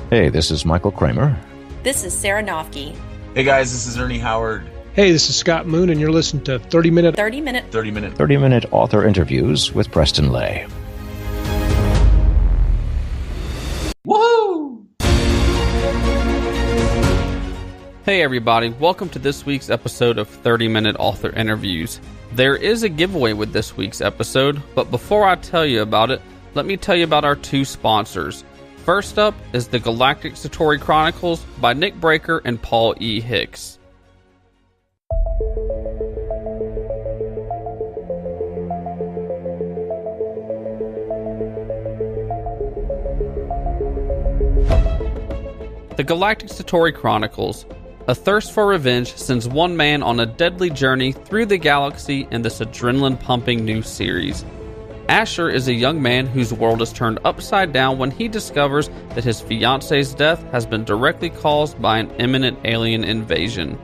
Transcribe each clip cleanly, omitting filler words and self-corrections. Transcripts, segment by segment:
Hey, this is Michael Kramer. This is Sarah Nofke. Hey guys, this is Ernie Howard. Hey, this is Scott Moon, and you're listening to 30 Minute Author Interviews with Preston Lay. Woohoo! Hey everybody, welcome to this week's episode of 30-Minute Author Interviews. There is a giveaway with this week's episode, but before I tell you about it, let me tell you about our two sponsors. First up is the Galactic Satori Chronicles by Nick Breaker and Paul E. Hicks. The Galactic Satori Chronicles. A thirst for revenge sends one man on a deadly journey through the galaxy in this adrenaline-pumping new series. Asher is a young man whose world is turned upside down when he discovers that his fiance's death has been directly caused by an imminent alien invasion.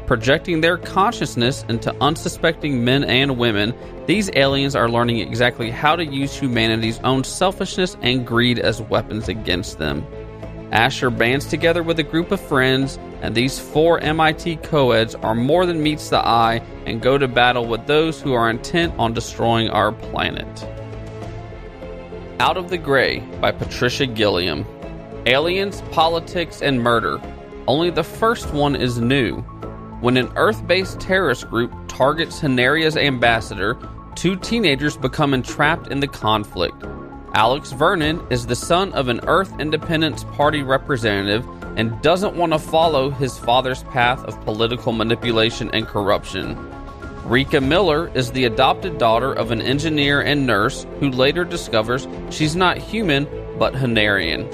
Projecting their consciousness into unsuspecting men and women, these aliens are learning exactly how to use humanity's own selfishness and greed as weapons against them. Asher bands together with a group of friends, and these four MIT co-eds are more than meets the eye and go to battle with those who are intent on destroying our planet. Out of the Gray by Patricia Gilliam. Aliens, politics, and murder. Only the first one is new. When an Earth-based terrorist group targets Hanaria's ambassador, two teenagers become entrapped in the conflict. Alex Vernon is the son of an Earth Independence Party representative and doesn't want to follow his father's path of political manipulation and corruption. Rika Miller is the adopted daughter of an engineer and nurse who later discovers she's not human but Hanarian.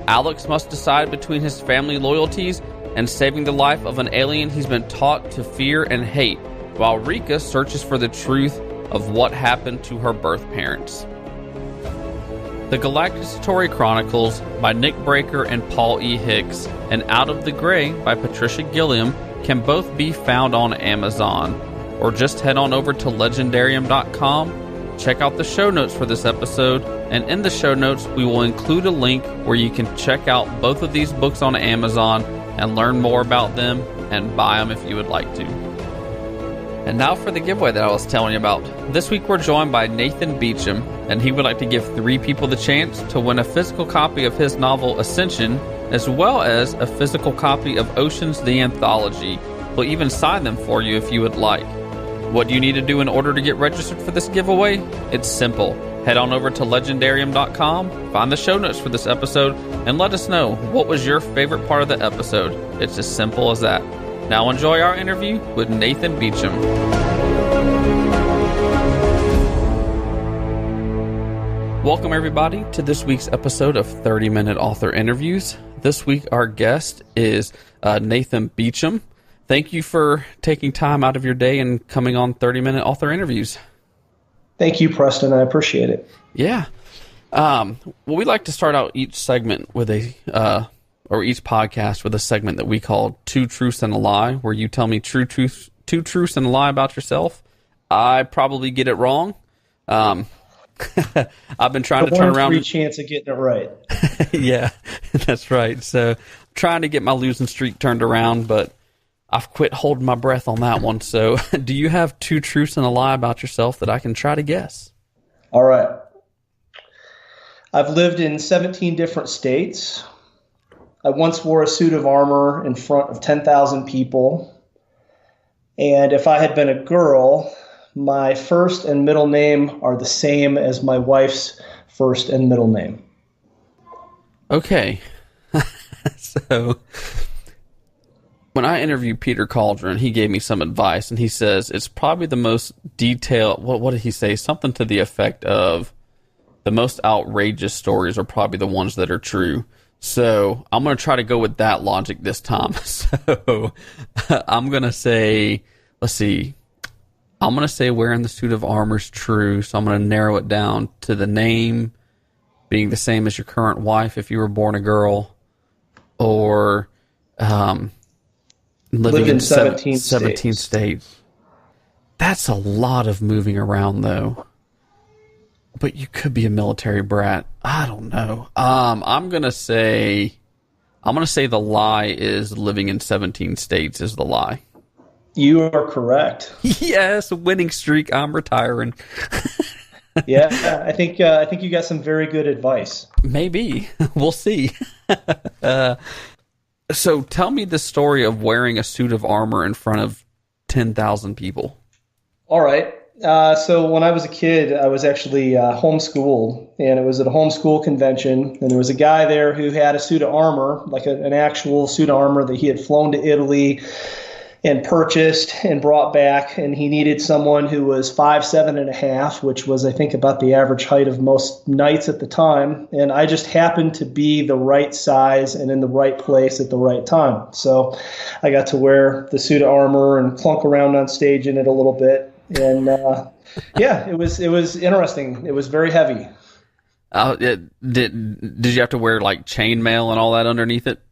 Alex must decide between his family loyalties and saving the life of an alien he's been taught to fear and hate, while Rika searches for the truth of what happened to her birth parents. The Galactic Satori Chronicles by Nick Breaker and Paul E. Hicks and Out of the Gray by Patricia Gilliam can both be found on Amazon, or just head on over to Leigendarium.com, check out the show notes for this episode, and in the show notes we will include a link where you can check out both of these books on Amazon and learn more about them and buy them if you would like to. And now for the giveaway that I was telling you about. This week we're joined by Nathan Beauchamp, and he would like to give 3 people the chance to win a physical copy of his novel Ascension, as well as a physical copy of Oceans the Anthology. We'll even sign them for you if you would like. What do you need to do in order to get registered for this giveaway? It's simple. Head on over to Leigendarium.com, find the show notes for this episode, and let us know what was your favorite part of the episode. It's as simple as that. Now enjoy our interview with Nathan Beauchamp. Welcome everybody to this week's episode of 30-Minute Author Interviews. This week our guest is Nathan Beauchamp. Thank you for taking time out of your day and coming on 30-Minute Author Interviews. Thank you, Preston. I appreciate it. Yeah. Well, we like to start out each segment with each podcast with a segment that we call Two Truths and a Lie, where you tell me two truths and a lie about yourself. I probably get it wrong. I've been trying to turn around. 1 in 3 chance of getting it right. Yeah, that's right. So trying to get my losing streak turned around, but I've quit holding my breath on that one. So do you have 2 truths and a lie about yourself that I can try to guess? All right. I've lived in 17 different states. I once wore a suit of armor in front of 10,000 people. And if I had been a girl, my first and middle name are the same as my wife's first and middle name. Okay. So when I interviewed Peter Cauldron, he gave me some advice, and he says it's probably the most detailed, what did he say? Something to the effect of the most outrageous stories are probably the ones that are true. So I'm going to try to go with that logic this time. So I'm going to say, let's see, I'm going to say wearing the suit of armor is true. So I'm going to narrow it down to the name being the same as your current wife if you were born a girl, or living in 17 states. That's a lot of moving around, though. But you could be a military brat. I don't know. I'm going to say I'm going to say the lie is living in 17 states is the lie. You are correct. Yes, winning streak. I'm retiring. Yeah, I think you got some very good advice. Maybe. We'll see. So tell me the story of wearing a suit of armor in front of 10,000 people. All right. So when I was a kid, I was actually homeschooled, and it was at a homeschool convention, and there was a guy there who had a suit of armor, like an actual suit of armor that he had flown to Italy and purchased and brought back, and he needed someone who was 5'7.5", which was, I think, about the average height of most knights at the time, and I just happened to be the right size and in the right place at the right time. So I got to wear the suit of armor and clunk around on stage in it a little bit, and yeah, it was interesting. It was very heavy. Did you have to wear like chainmail and all that underneath it?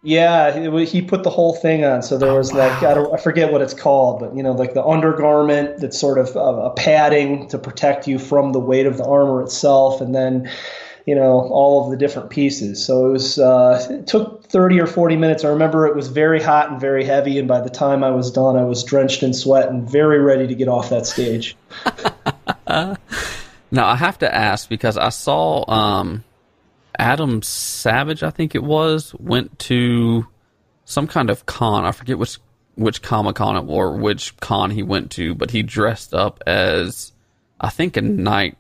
Yeah, he put the whole thing on. So there was like, I forget what it's called, but like the undergarment that's sort of a padding to protect you from the weight of the armor itself, and then all of the different pieces. So it took 30 or 40 minutes. I remember it was very hot and very heavy, and by the time I was done, I was drenched in sweat and very ready to get off that stage. Now I have to ask, because I saw Adam Savage, I think it was, went to some kind of con. I forget which Comic-Con or which con he went to, but he dressed up as, I think, a knight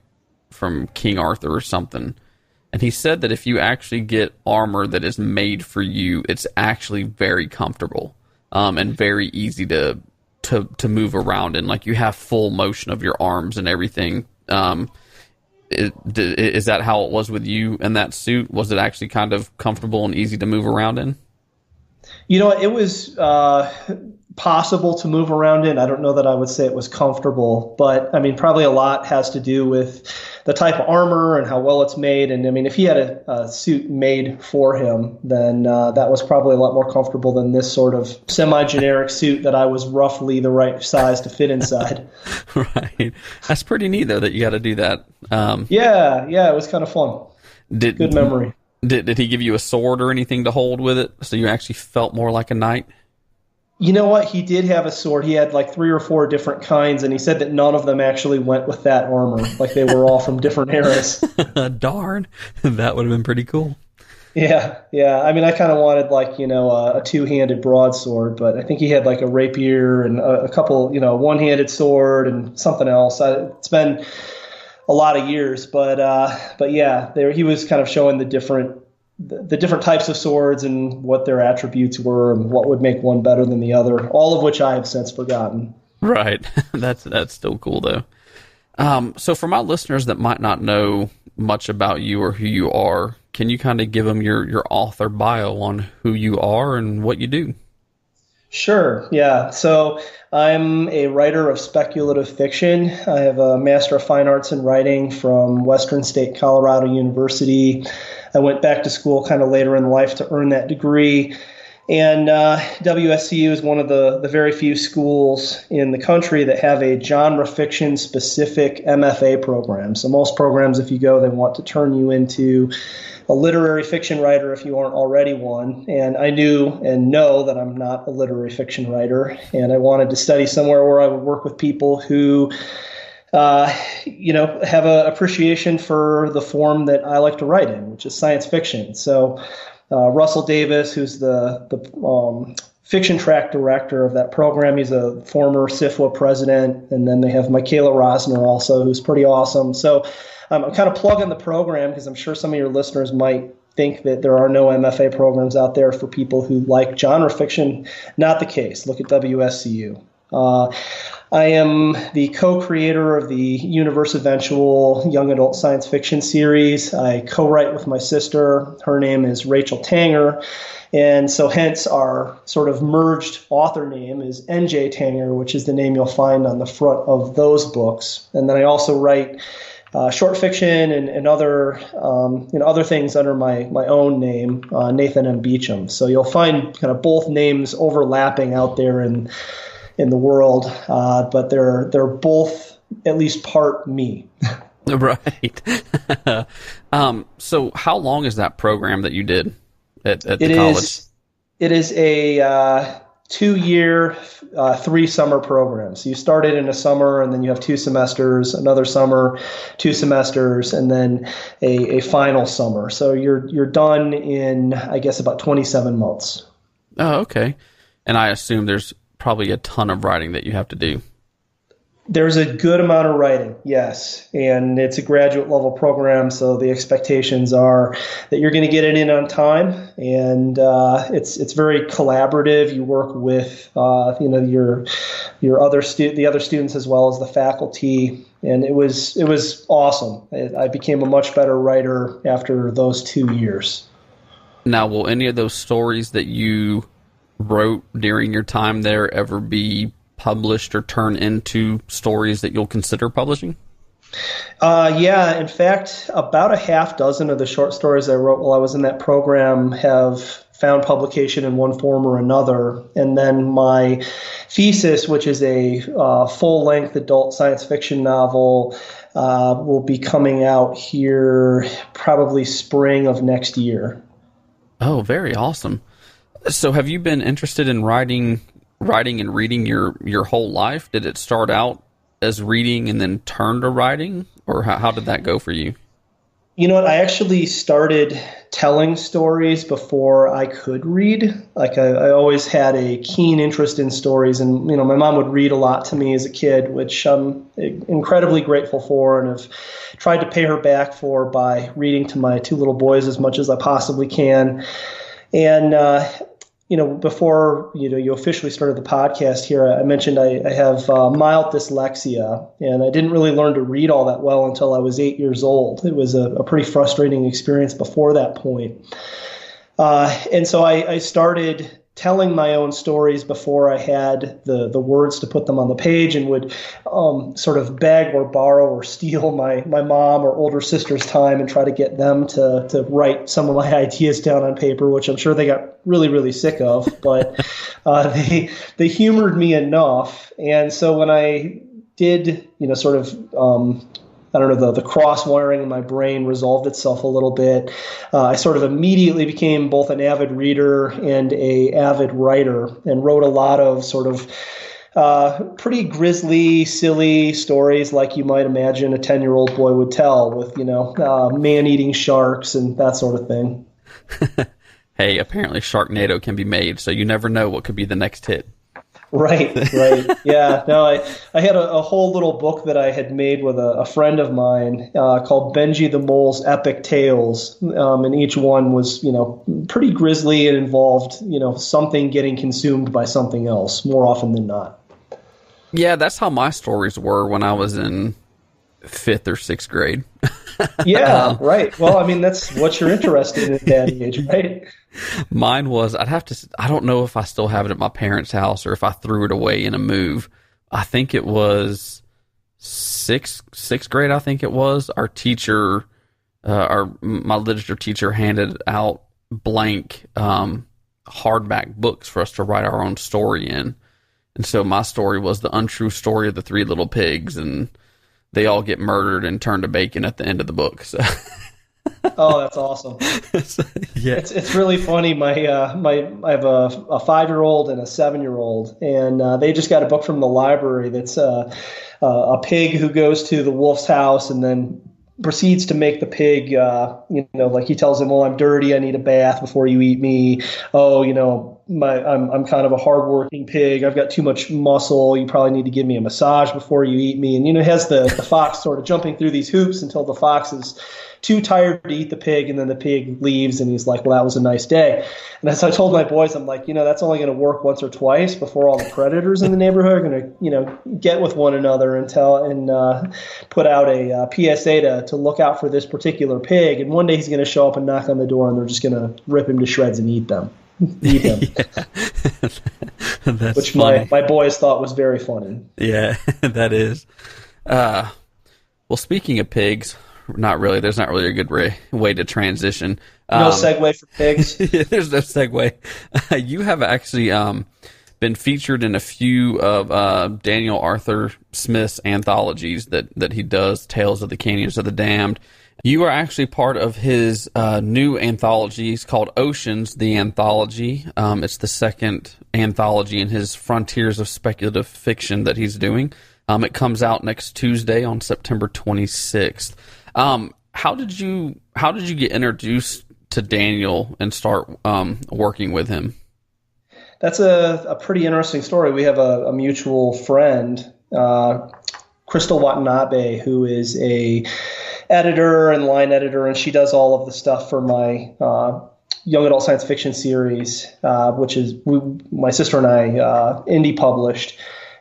from King Arthur or something. And he said that if you actually get armor that is made for you, it's actually very comfortable and very easy to move around in. Like, you have full motion of your arms and everything. Is that how it was with you in that suit? Was it actually kind of comfortable and easy to move around in? It was possible to move around in. I don't know that I would say it was comfortable, but I mean, probably a lot has to do with the type of armor and how well it's made. And I mean, if he had a suit made for him, then that was probably a lot more comfortable than this sort of semi-generic suit that I was roughly the right size to fit inside. Right. That's pretty neat, though, that you got to do that. Yeah, it was kind of fun. Good memory. Did he give you a sword or anything to hold with it, so you actually felt more like a knight? You know what? He did have a sword. He had like 3 or 4 different kinds, and he said that none of them actually went with that armor. Like, they were all from different eras. Darn. That would have been pretty cool. Yeah. I mean, I kind of wanted like, a 2-handed broadsword, but I think he had like a rapier and a couple, one-handed sword and something else. It's been a lot of years, but yeah, he was kind of showing the different types of swords and what their attributes were and what would make one better than the other, all of which I have since forgotten. Right. That's still cool, though. So for my listeners that might not know much about you or who you are, can you kind of give them your author bio on who you are and what you do? Sure. Yeah. So I'm a writer of speculative fiction. I have a Master of Fine Arts in Writing from Western State Colorado University. I went back to school kind of later in life to earn that degree. And WSCU is one of the very few schools in the country that have a genre fiction specific MFA program. So most programs, if you go, they want to turn you into a literary fiction writer if you aren't already one. And I knew and know that I'm not a literary fiction writer. And I wanted to study somewhere where I would work with people who have an appreciation for the form that I like to write in, which is science fiction. So Russell Davis, who's the fiction track director of that program, he's a former SIFWA president. And then they have Michaela Rosner also, who's pretty awesome. So I'm kind of plugging the program because I'm sure some of your listeners might think that there are no MFA programs out there for people who like genre fiction. Not the case. Look at WSCU. I am the co-creator of the Universe Eventual young adult science fiction series. I co-write with my sister. Her name is Rachel Tanger. And so hence our sort of merged author name is NJ Tanger, which is the name you'll find on the front of those books. And then I also write short fiction and other other things under my own name, Nathan M. Beauchamp. So you'll find kind of both names overlapping out there in the world, but they're both at least part me. Right. So how long is that program that you did? at the college? It is a 2-year, 3-summer program. So you start it in a summer, and then you have 2 semesters, another summer, 2 semesters, and then a final summer. So you're done in, I guess, about 27 months. Oh, okay. And I assume there's probably a ton of writing that you have to do. There's a good amount of writing, yes, and it's a graduate level program, so the expectations are that you're going to get it in on time, and it's very collaborative. You work with your other the other students as well as the faculty, and it was awesome. I became a much better writer after those 2 years. Now, will any of those stories that you wrote during your time there ever be published or turn into stories that you'll consider publishing? Yeah, in fact, about a half dozen of the short stories I wrote while I was in that program have found publication in one form or another. And then my thesis, which is a full-length adult science fiction novel, will be coming out here probably spring of next year. Oh, very awesome. So have you been interested in writing and reading your whole life? Did it start out as reading and then turn to writing? Or how did that go for you? You know what? I actually started telling stories before I could read. Like I always had a keen interest in stories, and my mom would read a lot to me as a kid, which I'm incredibly grateful for, and have tried to pay her back for by reading to my 2 little boys as much as I possibly can. And before you officially started the podcast here, I mentioned I have mild dyslexia, and I didn't really learn to read all that well until I was 8 years old. It was a pretty frustrating experience before that point. And so I started telling my own stories before I had the words to put them on the page, and would sort of beg or borrow or steal my mom or older sister's time and try to get them to write some of my ideas down on paper, which I'm sure they got really, really sick of. But they humored me enough. And so when I did, the cross wiring in my brain resolved itself a little bit, I sort of immediately became both an avid reader and a avid writer, and wrote a lot of sort of pretty grisly, silly stories like you might imagine a 10-year-old boy would tell, with, man-eating sharks and that sort of thing. Hey, apparently Sharknado can be made, so you never know what could be the next hit. Right. Yeah. No, I had a whole little book that I had made with a friend of mine called Benji the Mole's Epic Tales. And each one was, pretty grisly and involved, something getting consumed by something else more often than not. Yeah, that's how my stories were when I was in 5th or 6th grade. Yeah, right. Well, I mean, that's what you're interested in at that age, right? Mine was, I don't know if I still have it at my parents' house or if I threw it away in a move. I think it was sixth grade, I think it was. Our teacher, my literature teacher, handed out blank hardback books for us to write our own story in. And so my story was the untrue story of the 3 little pigs, and they all get murdered and turned to bacon at the end of the book. So. Oh, that's awesome. Yeah, it's really funny. I have a 5-year-old and a 7-year-old, and they just got a book from the library that's a pig who goes to the wolf's house and then proceeds to make the pig, like he tells him, well, I'm dirty, I need a bath before you eat me. Oh, I'm kind of a hardworking pig. I've got too much muscle. You probably need to give me a massage before you eat me. And, it has the fox sort of jumping through these hoops until the fox is too tired to eat the pig, and then the pig leaves, and he's like, well, that was a nice day. And as I told my boys, I'm like, that's only going to work once or twice before all the predators in the neighborhood are going to, get with one another and put out a PSA to look out for this particular pig. And one day he's going to show up and knock on the door, and they're just going to rip him to shreds and eat him. Which my boys thought was very funny. Yeah, that is. Well, speaking of pigs, not really. There's not really a good way to transition. No segue for pigs. There's no segue. You have actually been featured in a few of Daniel Arthur Smith's anthologies that he does, Tales of the Canyons of the Damned, You are actually part of his new anthology. It's called Oceans, the Anthology. It's the second anthology in his Frontiers of Speculative Fiction that he's doing. It comes out next Tuesday on September 26th. How did you get introduced to Daniel and start working with him? That's a pretty interesting story. We have a mutual friend, Crystal Watanabe, who is a editor and line editor, and she does all of the stuff for my young adult science fiction series, which is my sister and I indie published,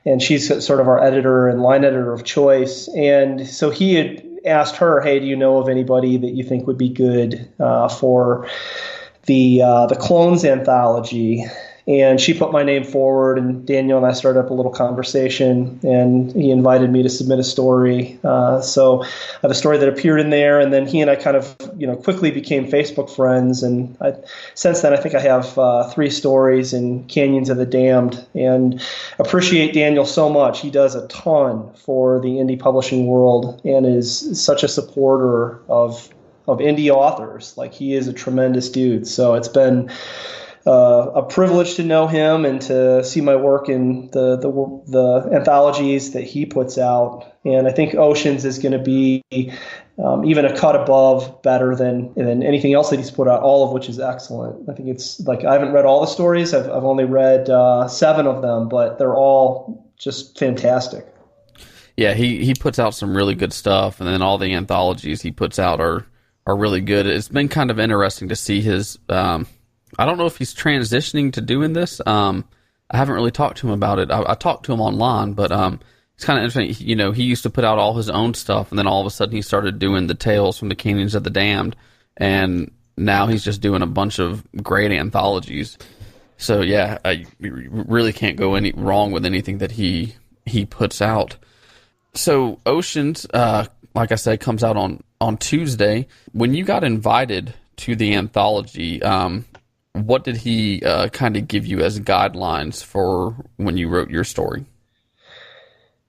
and she's sort of our editor and line editor of choice. And so he had asked her, "Hey, do you know of anybody that you think would be good for the Clones anthology?" And she put my name forward, and Daniel and I started up a little conversation, and he invited me to submit a story. So I have a story that appeared in there, and then he and I kind of, quickly became Facebook friends. And since then, I think I have 3 stories in Canyons of the Damned, and appreciate Daniel so much. He does a ton for the indie publishing world and is such a supporter of indie authors. Like, he is a tremendous dude. So it's been a privilege to know him and to see my work in the anthologies that he puts out. And I think Oceans is going to be even a cut above better than anything else that he's put out, all of which is excellent. I think it's like, I haven't read all the stories. I've only read 7 of them, but they're all just fantastic. Yeah, he puts out some really good stuff, and then all the anthologies he puts out are really good. It's been kind of interesting to see his I don't know if he's transitioning to doing this. I haven't really talked to him about it. I talked to him online, but it's kind of interesting. He used to put out all his own stuff, and then all of a sudden he started doing the Tales from the Canyons of the Damned, and now he's just doing a bunch of great anthologies. So yeah, I really can't go any wrong with anything that he puts out. So Oceans, like I said, comes out on Tuesday. When you got invited to the anthology, what did he kind of give you as guidelines for when you wrote your story?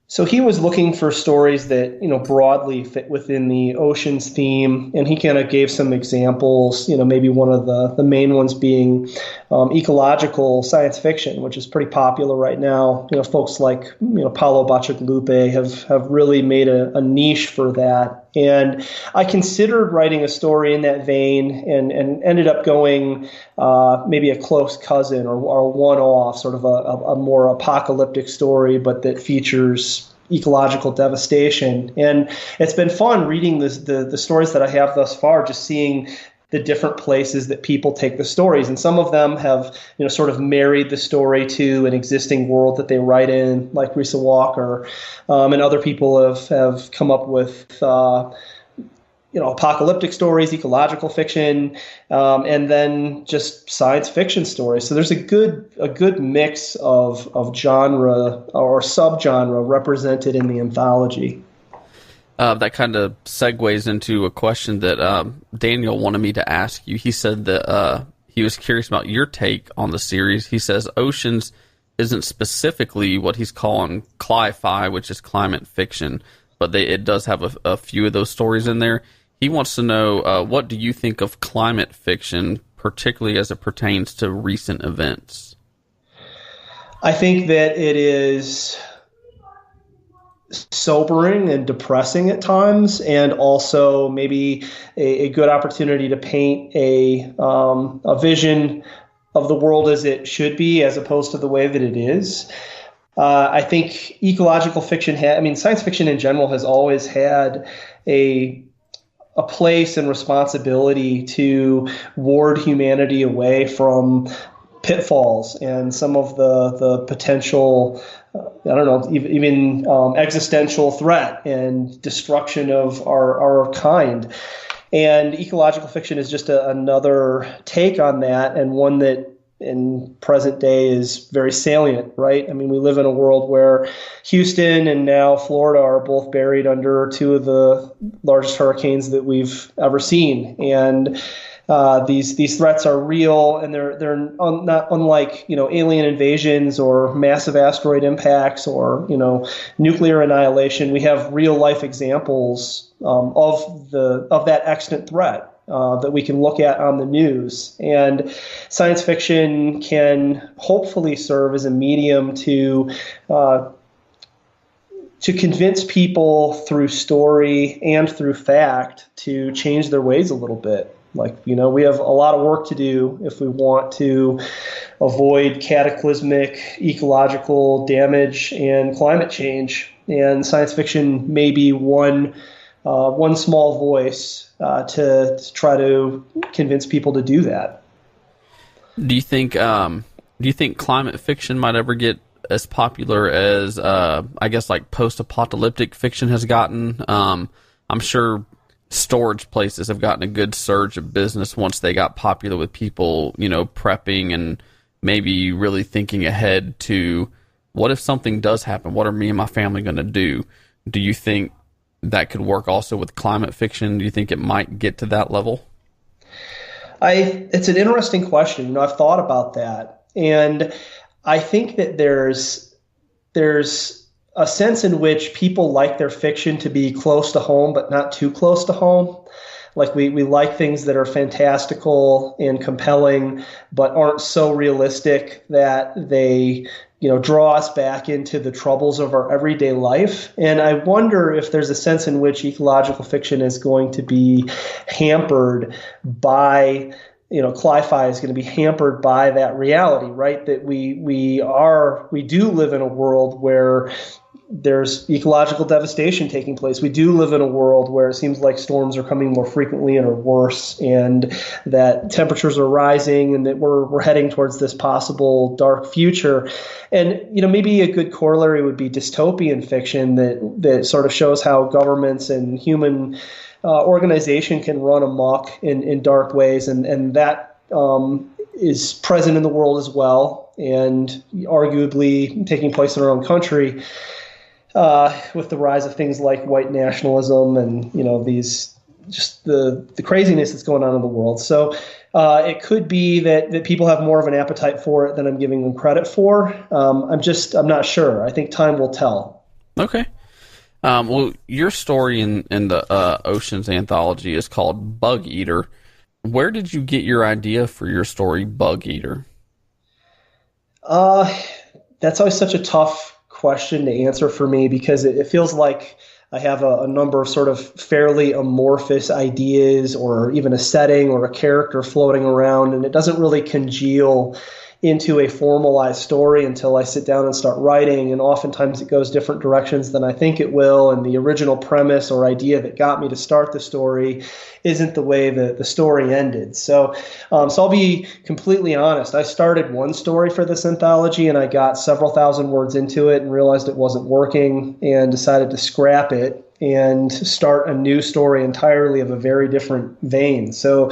So he was looking for stories that, broadly fit within the Oceans theme, and he kind of gave some examples, maybe one of the main ones being ecological science fiction, which is pretty popular right now. Folks like, Paolo Bacigalupi have really made a niche for that. And I considered writing a story in that vein and ended up going maybe a close cousin or a one-off, sort of a more apocalyptic story, but that features ecological devastation. And it's been fun reading the stories that I have thus far, just seeing the different places that people take the stories. And some of them have, sort of married the story to an existing world that they write in, like Risa Walker. And other people have come up with, apocalyptic stories, ecological fiction, and then just science fiction stories. So there's a good mix of genre or subgenre represented in the anthology. That kind of segues into a question that Daniel wanted me to ask you. He said that he was curious about your take on the series. He says Oceans isn't specifically what he's calling cli-fi, which is climate fiction, but it does have a few of those stories in there. He wants to know, what do you think of climate fiction, particularly as it pertains to recent events? I think that it is sobering and depressing at times, and also maybe a good opportunity to paint a vision of the world as it should be, as opposed to the way that it is. I think ecological fiction science fiction in general has always had a place and responsibility to ward humanity away from pitfalls and some of the potential, even existential threat and destruction of our kind. And ecological fiction is just another take on that, and one that in present day is very salient, right? I mean, we live in a world where Houston and now Florida are both buried under 2 of the largest hurricanes that we've ever seen. And these threats are real, and they're not unlike alien invasions or massive asteroid impacts or nuclear annihilation. We have real life examples of that extant threat that we can look at on the news, and science fiction can hopefully serve as a medium to convince people through story and through fact to change their ways a little bit. We have a lot of work to do if we want to avoid cataclysmic ecological damage and climate change. And science fiction may be one small voice to try to convince people to do that. Do you think climate fiction might ever get as popular as I guess like post-apocalyptic fiction has gotten? I'm sure storage places have gotten a good surge of business once they got popular with people, prepping and maybe really thinking ahead to what if something does happen? What are me and my family going to do? Do you think that could work also with climate fiction? Do you think it might get to that level? It's an interesting question. I've thought about that, and I think that there's a sense in which people like their fiction to be close to home, but not too close to home. Like we like things that are fantastical and compelling, but aren't so realistic that they draw us back into the troubles of our everyday life. And I wonder if there's a sense in which ecological fiction is going to be hampered by, cli-fi is going to be hampered by that reality, right? That we do live in a world where there's ecological devastation taking place. We do live in a world where it seems like storms are coming more frequently and are worse, and that temperatures are rising, and that we're heading towards this possible dark future. And maybe a good corollary would be dystopian fiction that sort of shows how governments and human organization can run amok in dark ways, and that is present in the world as well, and arguably taking place in our own country. With the rise of things like white nationalism and these just the craziness that's going on in the world. So it could be that people have more of an appetite for it than I'm giving them credit for. I'm not sure. I think time will tell. Okay. Well, your story in the Oceans Anthology is called Bug Eater. Where did you get your idea for your story, Bug Eater? That's always such a tough question to answer for me, because it feels like I have a number of sort of fairly amorphous ideas, or even a setting or a character floating around, and it doesn't really congeal into a formalized story until I sit down and start writing. And oftentimes it goes different directions than I think it will. And the original premise or idea that got me to start the story isn't the way the story ended. So I'll be completely honest. I started one story for this anthology, and I got several thousand words into it and realized it wasn't working and decided to scrap it and start a new story entirely of a very different vein. So,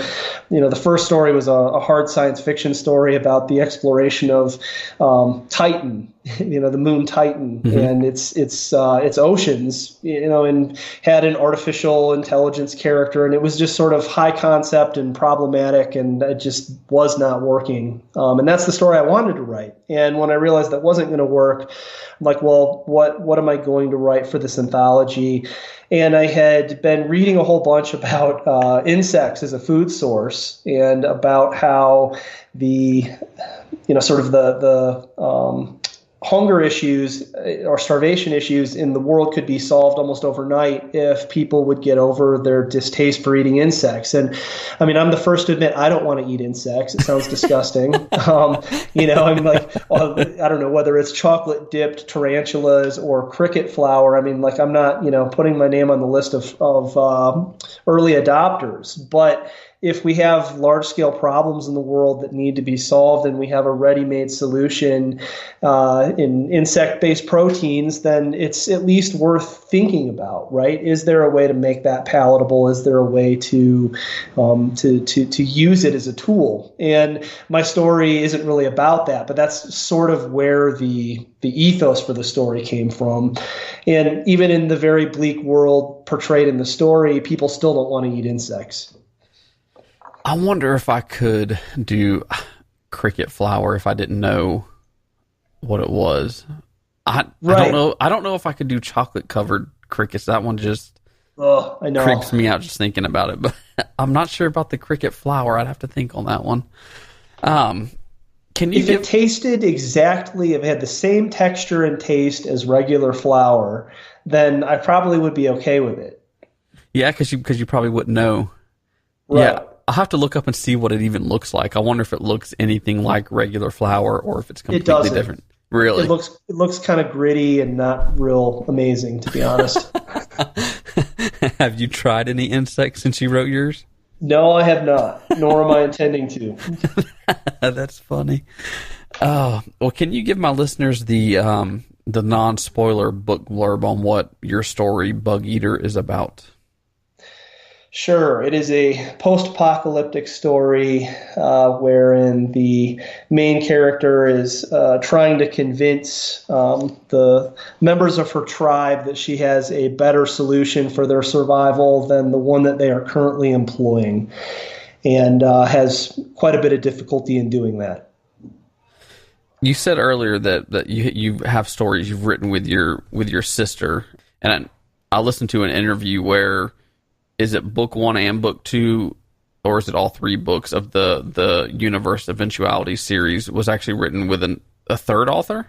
the first story was a hard science fiction story about the exploration of Titan, the moon Titan, and its oceans, and had an artificial intelligence character, and it was just sort of high concept and problematic, and it just was not working. And that's the story I wanted to write. And when I realized that wasn't going to work, I'm like, well, what am I going to write for this anthology? And I had been reading a whole bunch about insects as a food source, and about how the hunger issues or starvation issues in the world could be solved almost overnight if people would get over their distaste for eating insects. And I mean, I'm the first to admit I don't want to eat insects. It sounds disgusting. I'm like, I don't know whether it's chocolate dipped tarantulas or cricket flour. I mean, like, I'm not, putting my name on the list of early adopters, but if we have large-scale problems in the world that need to be solved, and we have a ready-made solution in insect-based proteins, then it's at least worth thinking about, right? Is there a way to make that palatable? Is there a way to use it as a tool? And my story isn't really about that, but that's sort of where the ethos for the story came from. And even in the very bleak world portrayed in the story, people still don't want to eat insects. I wonder if I could do cricket flower if I didn't know what it was. I don't know. I don't know if I could do chocolate covered crickets. That one just I know. creeps me out just thinking about it. But I'm not sure about the cricket flower. I'd have to think on that one. If it tasted exactly, if it had the same texture and taste as regular flour, then I probably would be okay with it. Yeah, because you probably wouldn't know. Right. Yeah, I'll have to look up and see what it even looks like. I wonder if it looks anything like regular flour or if it's completely different. Really? It looks kind of gritty and not real amazing, to be honest. Have you tried any insects since you wrote yours? No, I have not, nor am I intending to. That's funny. Well, can you give my listeners the non-spoiler book blurb on what your story, Bug Eater, is about? Sure. It is a post-apocalyptic story wherein the main character is trying to convince the members of her tribe that she has a better solution for their survival than the one that they are currently employing, and has quite a bit of difficulty in doing that. You said earlier that you have stories you've written with your sister, and I listened to an interview where, is it book 1 and book 2, or is it all 3 books of the Universe Eventuality series was actually written with a third author?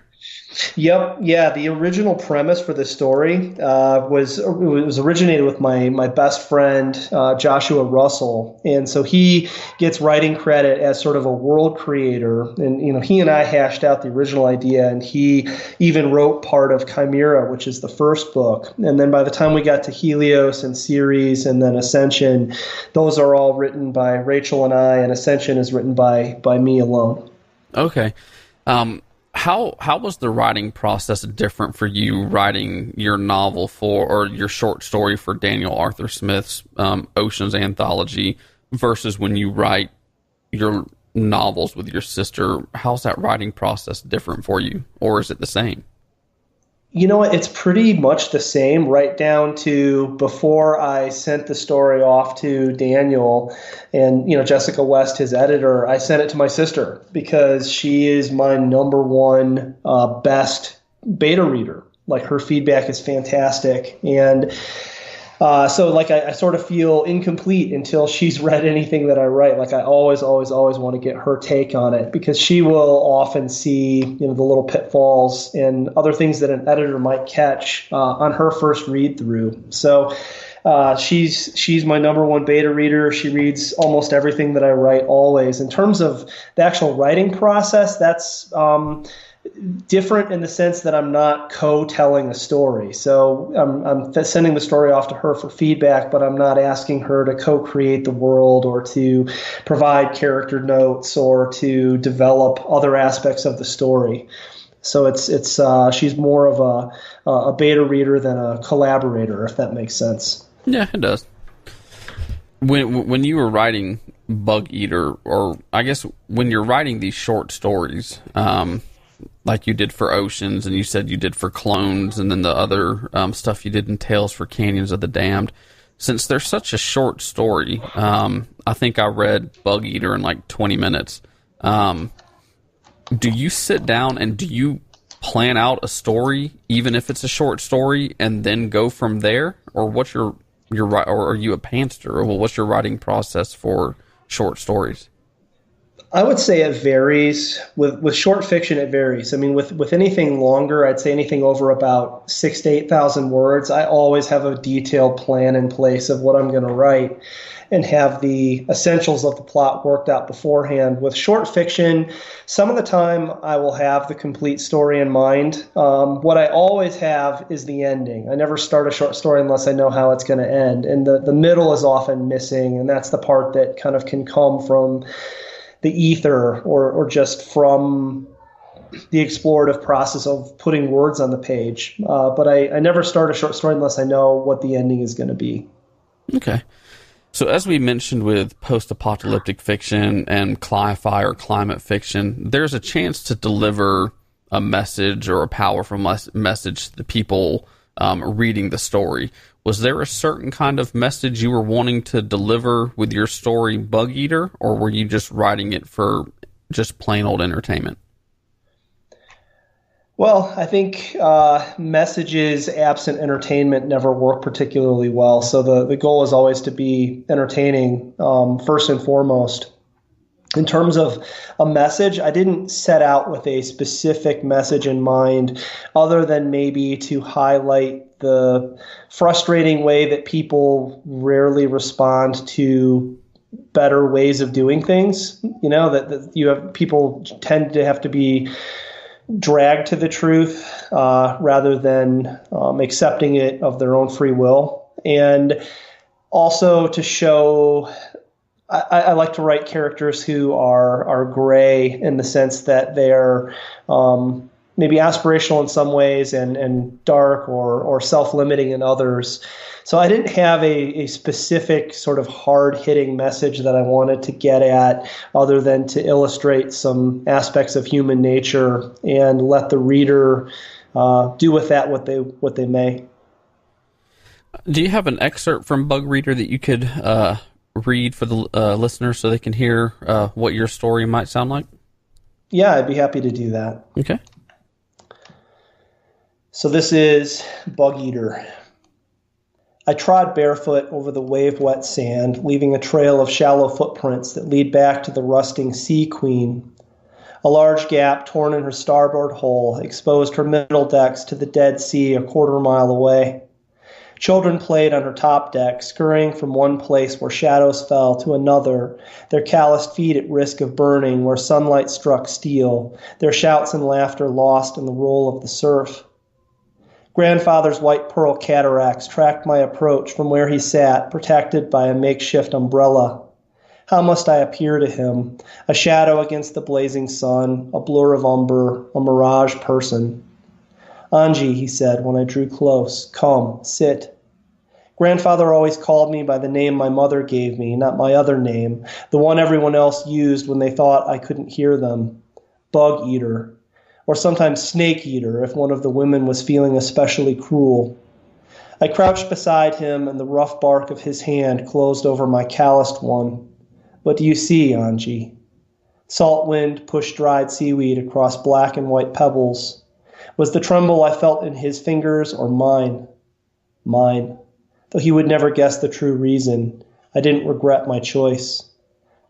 Yep. Yeah. The original premise for the story was originated with my best friend, Joshua Russell. And so he gets writing credit as sort of a world creator. And, he and I hashed out the original idea, and he even wrote part of Chimera, which is the first book. And then by the time we got to Helios and Ceres and then Ascension, those are all written by Rachel and I, and Ascension is written by me alone. Okay. How was the writing process different for you writing your novel or your short story for Daniel Arthur Smith's Oceans Anthology versus when you write your novels with your sister? How's that writing process different for you, or is it the same? You know what? It's pretty much the same, right down to before I sent the story off to Daniel and, Jessica West, his editor, I sent it to my sister because she is my number one best beta reader. Like, her feedback is fantastic. And so I sort of feel incomplete until she's read anything that I write. Like, I always want to get her take on it, because she will often see, the little pitfalls and other things that an editor might catch on her first read through. So she's my number one beta reader. She reads almost everything that I write always. In terms of the actual writing process, that's different in the sense that I'm not co-telling a story. So I'm sending the story off to her for feedback, but I'm not asking her to co-create the world or to provide character notes or to develop other aspects of the story. So it's she's more of a beta reader than a collaborator, if that makes sense. Yeah, it does. When you were writing Bug Eater, or I guess when you're writing these short stories, like you did for Oceans, and you said you did for Clones, and then the other stuff you did in Tales for Canyons of the Damned. Since they're such a short story, I think I read Bug Eater in like 20 minutes. Do you sit down and do you plan out a story, even if it's a short story, and then go from there? Or what's your or are you a pantser? Or what's your writing process for short stories? I would say it varies. With short fiction, it varies. I mean, with anything longer, I'd say anything over about 6,000 to 8,000 words, I always have a detailed plan in place of what I'm going to write and have the essentials of the plot worked out beforehand. With short fiction, some of the time I will have the complete story in mind. What I always have is the ending. I never start a short story unless I know how it's going to end. And the middle is often missing, and that's the part that kind of can come from the ether or just from the explorative process of putting words on the page. But I never start a short story unless I know what the ending is going to be. Okay. So as we mentioned with post-apocalyptic fiction and cli-fi or climate fiction, there's a chance to deliver a message or a powerful message to the people reading the story. Was there a certain kind of message you were wanting to deliver with your story, Bug Eater, or were you just writing it for just plain old entertainment? Well, I think messages absent entertainment never work particularly well. So the goal is always to be entertaining, first and foremost. In terms of a message, I didn't set out with a specific message in mind other than maybe to highlight the frustrating way that people rarely respond to better ways of doing things. You know, that you have people tend to have to be dragged to the truth rather than accepting it of their own free will. And also to show, I like to write characters who are gray in the sense that they're maybe aspirational in some ways and dark or self-limiting in others. So I didn't have a specific sort of hard-hitting message that I wanted to get at other than to illustrate some aspects of human nature and let the reader do with that what they may. Do you have an excerpt from Bug Reader that you could read for the listeners so they can hear what your story might sound like? Yeah, I'd be happy to do that. Okay. So this is Bug Eater. I trod barefoot over the wave-wet sand, leaving a trail of shallow footprints that lead back to the rusting Sea Queen. A large gap torn in her starboard hull exposed her middle decks to the Dead Sea a quarter-mile away. Children played on her top deck, scurrying from one place where shadows fell to another, their calloused feet at risk of burning where sunlight struck steel, their shouts and laughter lost in the roll of the surf. Grandfather's white pearl cataracts tracked my approach from where he sat, protected by a makeshift umbrella. How must I appear to him? A shadow against the blazing sun, a blur of umber, a mirage person. Anji, he said when I drew close, come, sit. Grandfather always called me by the name my mother gave me, not my other name, the one everyone else used when they thought I couldn't hear them. Bug Eater. Or sometimes Snake Eater if one of the women was feeling especially cruel. I crouched beside him and the rough bark of his hand closed over my calloused one. What do you see, Anji? Salt wind pushed dried seaweed across black and white pebbles. Was the tremble I felt in his fingers or mine? Mine. Though he would never guess the true reason, I didn't regret my choice.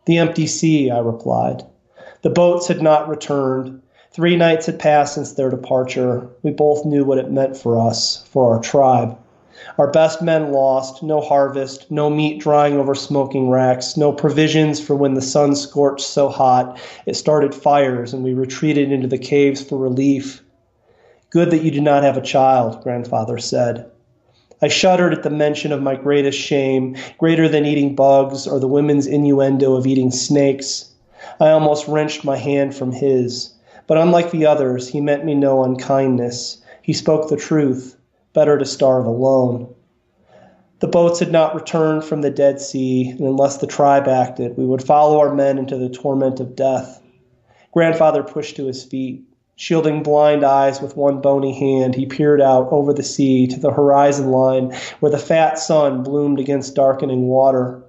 The empty sea, I replied. The boats had not returned. 3 nights had passed since their departure. We both knew what it meant for us, for our tribe. Our best men lost, no harvest, no meat drying over smoking racks, no provisions for when the sun scorched so hot it started fires and we retreated into the caves for relief. Good that you do not have a child, Grandfather said. I shuddered at the mention of my greatest shame, greater than eating bugs or the women's innuendo of eating snakes. I almost wrenched my hand from his. But unlike the others, he meant me no unkindness. He spoke the truth. Better to starve alone. The boats had not returned from the Dead Sea, and unless the tribe acted, we would follow our men into the torment of death. Grandfather pushed to his feet. Shielding blind eyes with one bony hand, he peered out over the sea to the horizon line where the fat sun bloomed against darkening water.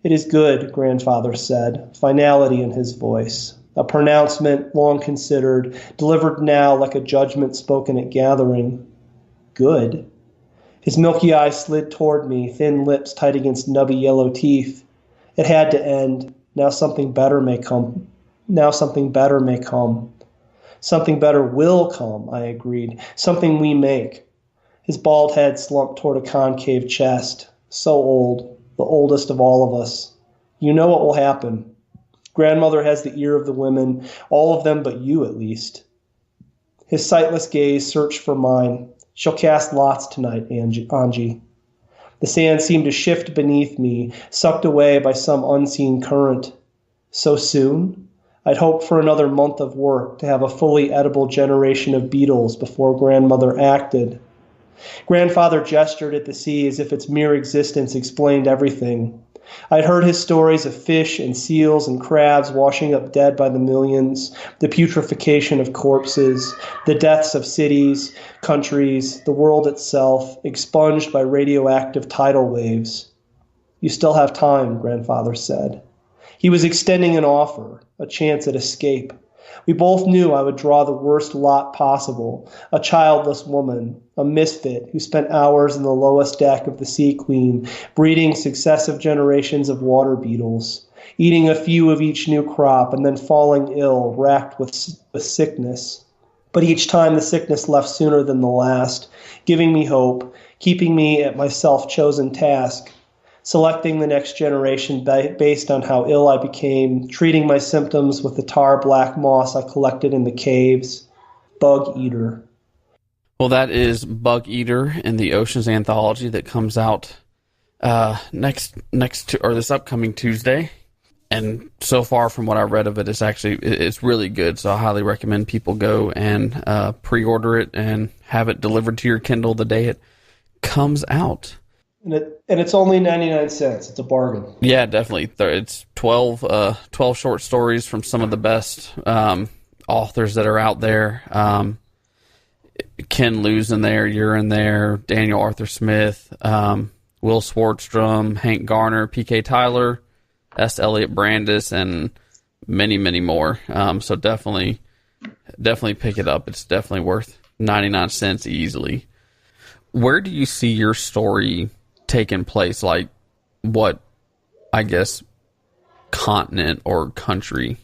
It is good, Grandfather said, finality in his voice. A pronouncement long considered, delivered now like a judgment spoken at gathering. Good. His milky eyes slid toward me, thin lips tight against nubby yellow teeth. It had to end. Now something better may come. Now something better may come. Something better will come, I agreed. Something we make. His bald head slumped toward a concave chest. So old, the oldest of all of us. You know what will happen. Grandmother has the ear of the women, all of them but you at least. His sightless gaze searched for mine. She'll cast lots tonight, Anji. The sand seemed to shift beneath me, sucked away by some unseen current. So soon? I'd hoped for another month of work to have a fully edible generation of beetles before Grandmother acted. Grandfather gestured at the sea as if its mere existence explained everything. I'd heard his stories of fish and seals and crabs washing up dead by the millions, the putrefaction of corpses, the deaths of cities, countries, the world itself, expunged by radioactive tidal waves. You still have time, grandfather said. He was extending an offer, a chance at escape. We both knew I would draw the worst lot possible, a childless woman, a misfit who spent hours in the lowest deck of the Sea Queen, breeding successive generations of water beetles, eating a few of each new crop, and then falling ill, racked with sickness. But each time the sickness left sooner than the last, giving me hope, keeping me at my self-chosen task, selecting the next generation based on how ill I became, treating my symptoms with the tar black moss I collected in the caves. Bug Eater. Well, that is Bug Eater in the Oceans Anthology that comes out this upcoming Tuesday. And so far from what I read of it, it's really good. So I highly recommend people go and pre-order it and have it delivered to your Kindle the day it comes out. And it's only 99 cents. It's a bargain. Yeah, definitely. It's 12 short stories from some of the best authors that are out there. Ken Liu's in there. You're in there. Daniel Arthur Smith, Will Swartstrom, Hank Garner, P.K. Tyler, S. Elliott Brandis, and many, many more. So definitely pick it up. It's definitely worth 99 cents easily. Where do you see your story taking place? Like, what, I guess, continent or country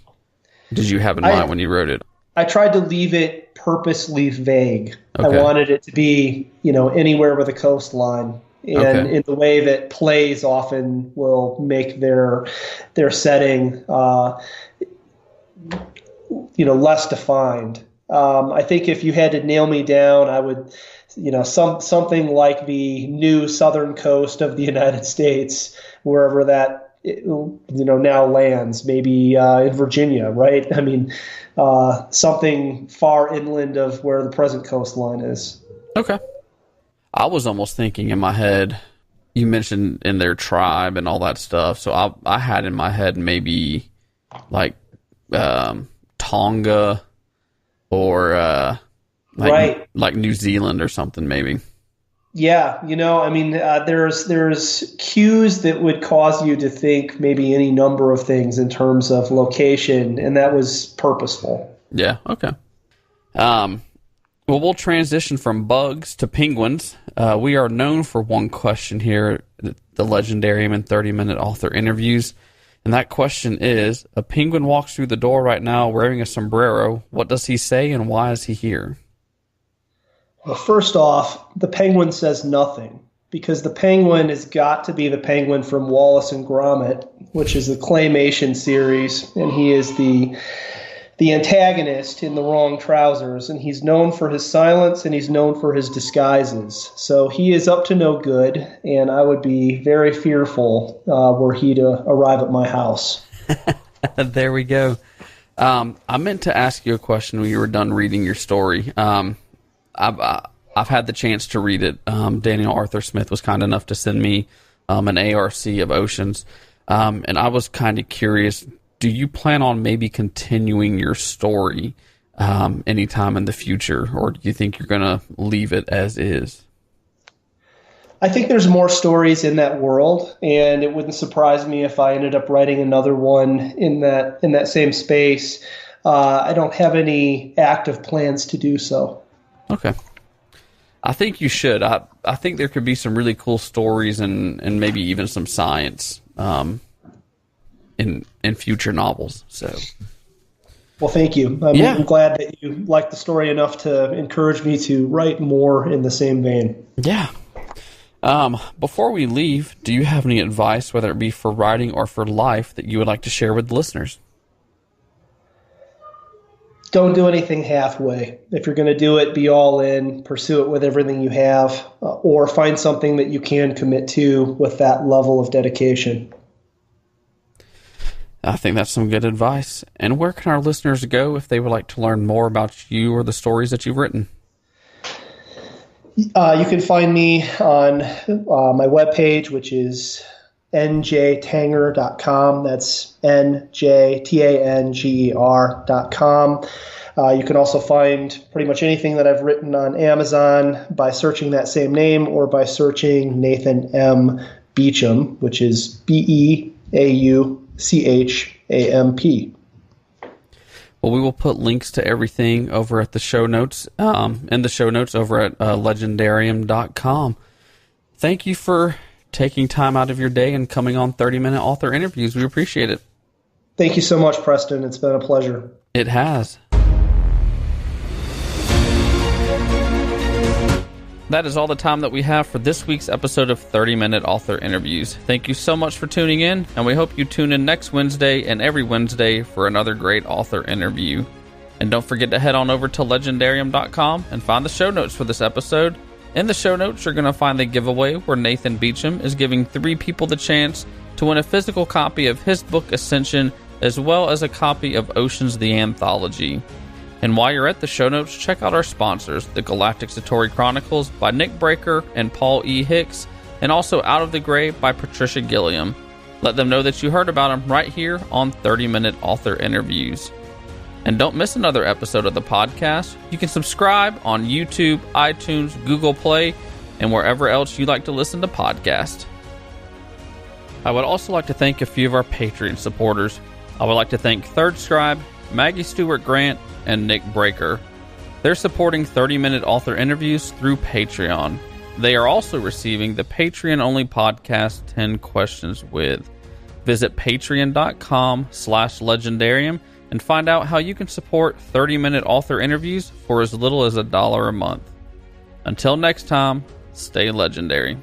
did you have in mind when you wrote it? I tried to leave it purposely vague. Okay. I wanted it to be, anywhere with a coastline. And in the way that plays often will make their setting, less defined. I think if you had to nail me down, I would, something like the new southern coast of the United States, wherever that, now lands, maybe in Virginia, right? I mean, something far inland of where the present coastline is. Okay. I was almost thinking in my head, you mentioned in their tribe and all that stuff, so I had in my head maybe like Tonga or like New Zealand or something maybe. Yeah, there's cues that would cause you to think maybe any number of things in terms of location, and that was purposeful. Yeah, okay. Well, we'll transition from bugs to penguins. We are known for one question here at the Leigendarium and 30-minute author interviews. And that question is, a penguin walks through the door right now wearing a sombrero. What does he say and why is he here? Well, first off, the penguin says nothing, because the penguin has got to be the penguin from Wallace and Gromit, which is the claymation series, and he is the antagonist in The Wrong Trousers, and he's known for his silence and he's known for his disguises. So he is up to no good, and I would be very fearful were he to arrive at my house. There we go. I meant to ask you a question when you were done reading your story. I've had the chance to read it. Daniel Arthur Smith was kind enough to send me an ARC of Oceans, and I was kind of curious. Do you plan on maybe continuing your story anytime in the future, or do you think you're going to leave it as is? I think there's more stories in that world, and it wouldn't surprise me if I ended up writing another one in that same space. I don't have any active plans to do so. Okay. I think you should. I think there could be some really cool stories and maybe even some science in future novels. So, well, thank you. I'm glad that you liked the story enough to encourage me to write more in the same vein. Yeah. Before we leave, do you have any advice, whether it be for writing or for life, that you would like to share with the listeners? Don't do anything halfway. If you're going to do it, be all in, pursue it with everything you have, or find something that you can commit to with that level of dedication. I think that's some good advice. And where can our listeners go if they would like to learn more about you or the stories that you've written? You can find me on my webpage, which is njtanger.com. That's njtanger.com. You can also find pretty much anything that I've written on Amazon by searching that same name or by searching Nathan M. Beauchamp, which is Beauchamp. Well, we will put links to everything over at the show notes, in the show notes over at Leigendarium.com. Thank you for taking time out of your day and coming on 30-minute author interviews. We appreciate it. Thank you so much, Preston. It's been a pleasure. It has. That is all the time that we have for this week's episode of 30-Minute Author Interviews. Thank you so much for tuning in, and we hope you tune in next Wednesday and every Wednesday for another great author interview. And don't forget to head on over to Leigendarium.com and find the show notes for this episode. In the show notes, you're going to find the giveaway where Nathan Beauchamp is giving 3 people the chance to win a physical copy of his book Ascension, as well as a copy of Oceans the Anthology. And while you're at the show notes, check out our sponsors, The Galactic Satori Chronicles by Nick Breaker and Paul E. Hicks, and also Out of the Grave by Patricia Gilliam. Let them know that you heard about them right here on 30-Minute Author Interviews. And don't miss another episode of the podcast. You can subscribe on YouTube, iTunes, Google Play, and wherever else you like to listen to podcasts. I would also like to thank a few of our Patreon supporters. I would like to thank Third Scribe, Maggie Stewart Grant, and Nick Breaker. They're supporting 30-Minute Author Interviews through Patreon. They are also receiving the Patreon-only podcast 10 Questions With. Visit patreon.com/Leigendarium and find out how you can support 30-Minute Author Interviews for as little as $1 a month. Until next time, stay legendary.